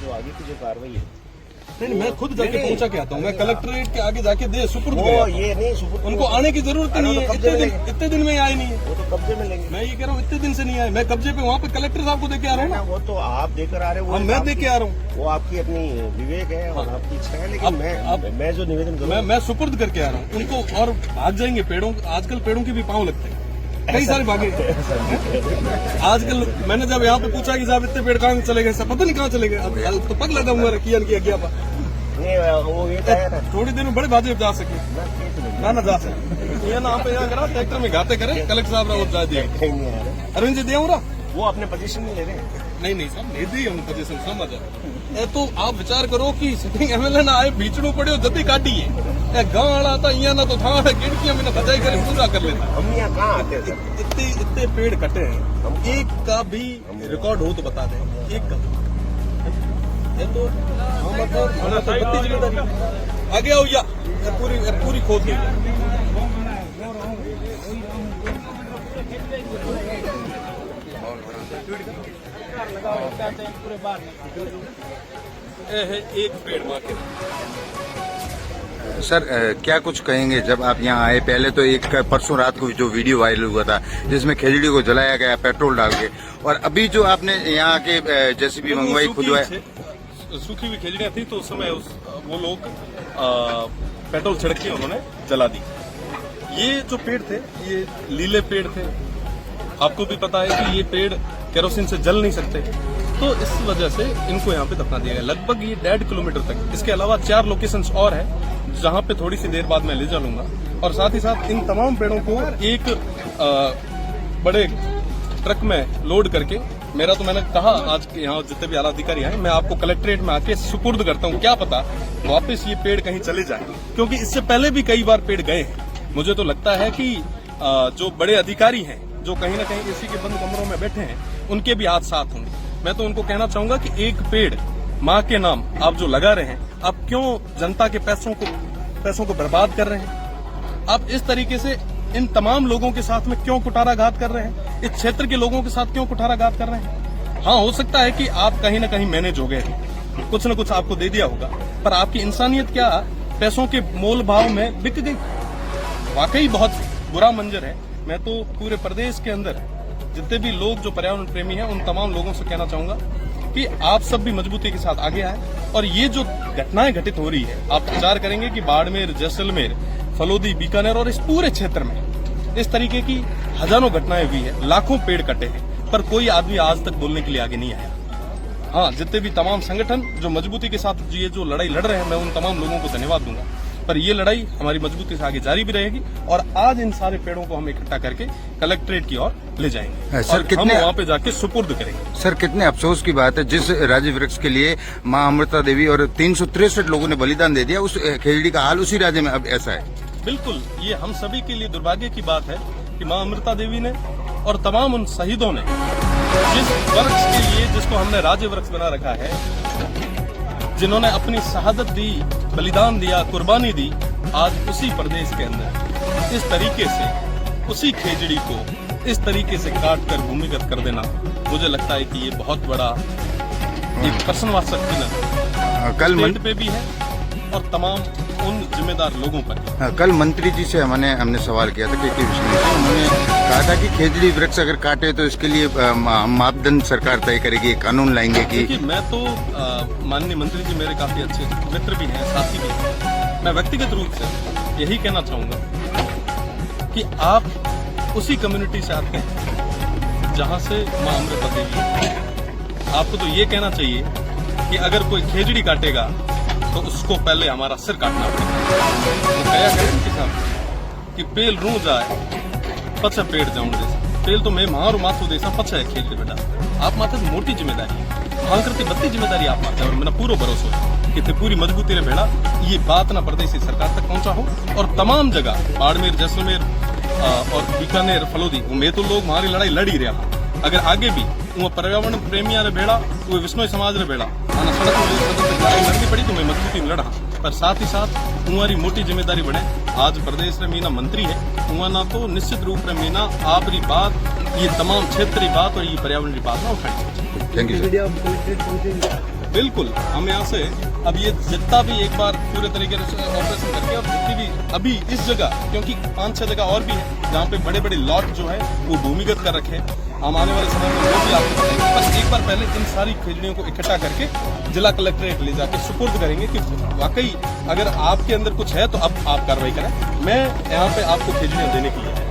जो आगे की जो कार्रवाई है नहीं, मैं खुद जाके पहुंचा के आता हूँ। मैं कलेक्ट्रेट के आगे जाके दे सुपुर्द वो गया। ये नहीं सुपुर्द उनको आने की जरूरत नहीं है। इतने दिन में आए नहीं है। वो तो कब्जे में लेंगे। मैं ये कह रहा हूँ इतने दिन से नहीं आए। मैं कब्जे पे वहाँ पे कलेक्टर साहब को देके आ रहा हूँ ना। वो तो आप देकर आ रहे हो, मैं देके आ रहा हूँ। वो आपकी अपनी विवेक है और आपकी इच्छा है, लेकिन मैं जो निवेदन करूँ मैं सुपुर्द करके आ रहा हूँ उनको। और भाग जाएंगे पेड़ों, आजकल पेड़ों के भी पाँव लगते हैं, कई सारे भागे। आजकल मैंने जब यहाँ पे पूछा कि साहब इतने पेड़ कहाँ चले गए, सब पता नहीं कहाँ चले गए। अब तो पग लगा हुआ किया गया वो ये है ना, थोड़ी देर में बड़े बाजे जा सके ना जा सके। ये ना आप यहाँ करा ट्रैक्टर में घाते करे कलेक्टर साहब राउत जा दिया। अरविंद जी दिया रहा वो अपने पोजीशन में ले रहे हैं। नहीं साहब नहीं दी हमने पोजीशन समझ ए तो आप विचार करो कि सिटिंग एमएलए ना आए बीचड़ू पड़े जल्दी काटी है गाँव वाला था यहाँ ना तो था खिड़कियां मैंने बजाई करे पूरा कर लेता। हम यहाँ कहाँ आते हैं? इतने पेड़ कटे हैं, एक का भी रिकॉर्ड हो तो बता दें। एक का ये तो बत्ती जिम्मेदारी आगे आओ या पूरी खोद दी। एक पेड़ मार्केट। सर क्या कुछ कहेंगे जब आप यहाँ आए? पहले तो एक परसों रात को जो वीडियो वायरल हुआ था जिसमें खेजड़ी को जलाया गया पेट्रोल डाल के, और अभी जो आपने यहाँ के जेसीबी मंगवाई खुदवाई, सूखी हुई खेजड़ियां थी तो उस समय वो लोग पेट्रोल छिड़क के उन्होंने जला दी। ये जो पेड़ थे ये लीले पेड़ थे, आपको भी पता है कि ये पेड़ केरोसिन से जल नहीं सकते, तो इस वजह से इनको यहाँ पे दफना दिया गया। लगभग ये 1.5 किलोमीटर तक। इसके अलावा 4 लोकेशंस और है जहाँ पे थोड़ी सी देर बाद मैं ले जाऊंगा। और साथ ही साथ इन तमाम पेड़ों को एक बड़े ट्रक में लोड करके, मेरा तो मैंने कहा आज यहाँ जितने भी आला अधिकारी हैं मैं आपको कलेक्ट्रेट में आके सुपुर्द करता हूँ। क्या पता वापस ये पेड़ कहीं चले जाए, क्योंकि इससे पहले भी कई बार पेड़ गए हैं। मुझे तो लगता है कि जो बड़े अधिकारी हैं जो कहीं ना कहीं इसी के बंद कमरों में बैठे हैं उनके भी हाथ साथ होंगे। मैं तो उनको कहना चाहूंगा कि एक पेड़ माँ के नाम आप जो लगा रहे हैं, आप क्यों जनता के पैसों को बर्बाद कर रहे हैं? आप इस तरीके से इन तमाम लोगों के साथ में क्यों कुठाराघात कर रहे हैं? इस क्षेत्र के लोगों के साथ क्यों कुठाराघात कर रहे हैं? हाँ, हो सकता है कि आप कहीं ना कहीं मैनेज हो गए, कुछ न कुछ आपको दे दिया होगा, पर आपकी इंसानियत क्या पैसों के मोल भाव में बिक गई। वाकई बहुत बुरा मंजर है। मैं तो पूरे प्रदेश के अंदर जितने भी लोग जो पर्यावरण प्रेमी हैं उन तमाम लोगों से कहना चाहूंगा कि आप सब भी मजबूती के साथ आगे आए। और ये जो घटनाएं घटित हो रही है, आप विचार करेंगे कि बाड़मेर, जैसलमेर, फलोदी, बीकानेर और इस पूरे क्षेत्र में इस तरीके की हजारों घटनाएं हुई है, लाखों पेड़ कटे हैं, पर कोई आदमी आज तक बोलने के लिए आगे नहीं आया। हाँ, जितने भी तमाम संगठन जो मजबूती के साथ ये जो लड़ाई लड़ रहे हैं, मैं उन तमाम लोगों को धन्यवाद दूंगा। पर ये लड़ाई हमारी मजबूती से आगे जारी भी रहेगी और आज इन सारे पेड़ों को हम इकट्ठा करके कलेक्ट्रेट की ओर ले जाएंगे। सर, और हम वहाँ पे जाके सुपुर्द करेंगे। सर, कितने अफसोस की बात है जिस राज्य वृक्ष के लिए माँ अमृता देवी और 363 लोगों ने बलिदान दे दिया, उस खेजड़ी का हाल उसी राज्य में अब ऐसा है। बिल्कुल, ये हम सभी के लिए दुर्भाग्य की बात है कि माँ अमृता देवी ने और तमाम उन शहीदों ने जिस वृक्ष के लिए, जिसको हमने राज्य वृक्ष बना रखा है, जिन्होंने अपनी शहादत दी, बलिदान दिया, कुर्बानी दी, आज उसी प्रदेश के अंदर इस तरीके से उसी खेजड़ी को इस तरीके से काट कर भूमिगत कर देना, मुझे लगता है कि ये बहुत बड़ा एक प्रश्नवाचक चिन्ह कल पे भी है और तमाम उन जिम्मेदार लोगों पर। कल मंत्री जी से हमने सवाल किया था कि उन्होंने कहा था कि खेजड़ी वृक्ष अगर काटे तो इसके लिए मापदंड सरकार तय करेगी, कानून लाएंगे। कि मैं तो माननीय मंत्री जी मेरे काफी अच्छे मित्र भी हैं, साथी भी हैं। मैं व्यक्तिगत रूप से यही कहना चाहूंगा कि आप उसी कम्युनिटी से आते हैं जहां से माँ अमृता देवी। आपको तो ये कहना चाहिए कि अगर कोई खेजड़ी काटेगा तो उसको पहले हमारा सिर काटना पड़ेगा। तो क्या करें किसान कि पेल रू जाए पछ पेड़ जाऊं जैसे पेल तो मैं मारू माथू देसा पछ है खेजड़ी बेटा। आप माथे तो मोटी जिम्मेदारी है, भांकृति बत्ती जिम्मेदारी आप माथे। और मेरा पूरा भरोसा है कि पूरी मजबूती रे भेड़ा ये बात ना प्रदेश सरकार तक पहुंचा हो और तमाम जगह बाड़मेर, जैसलमेर और बीकानेर, फलोदी में तो लोग हमारी लड़ाई लड़ ही रहा। अगर आगे भी वो पर्यावरण प्रेमिया रे भेड़ा, वो विष्णु समाज रे भेड़ा आना सड़क में लड़ाई लड़नी पड़ी तो मैं मजबूती में लड़ा। पर साथ ही साथ तुम्हारी मोटी जिम्मेदारी बढ़े। आज प्रदेश रे मीना मंत्री है, वहाँ ना तो निश्चित रूप में मीना आपरी बात, ये तमाम क्षेत्रीय बात और ये पर्यावरण की बात ना उठाई। Thank you. बिल्कुल, हम यहाँ से अब ये जितना भी एक बार पूरे तरीके से ऑपरेशन करके और जितनी भी अभी इस जगह, क्योंकि 5-6 जगह और भी है जहाँ पे बड़े बड़े लॉट जो है वो भूमिगत कर रखे हैं, हम आने वाले समय में वो भी आपको बताएंगे। बस एक बार पहले इन सारी खेजड़ियों को इकट्ठा करके जिला कलेक्ट्रेट ले जाके सुपुर्द करेंगे कि वाकई अगर आपके अंदर कुछ है तो अब आप कार्रवाई करें। मैं यहाँ पे आपको खेजड़ियाँ देने के लिए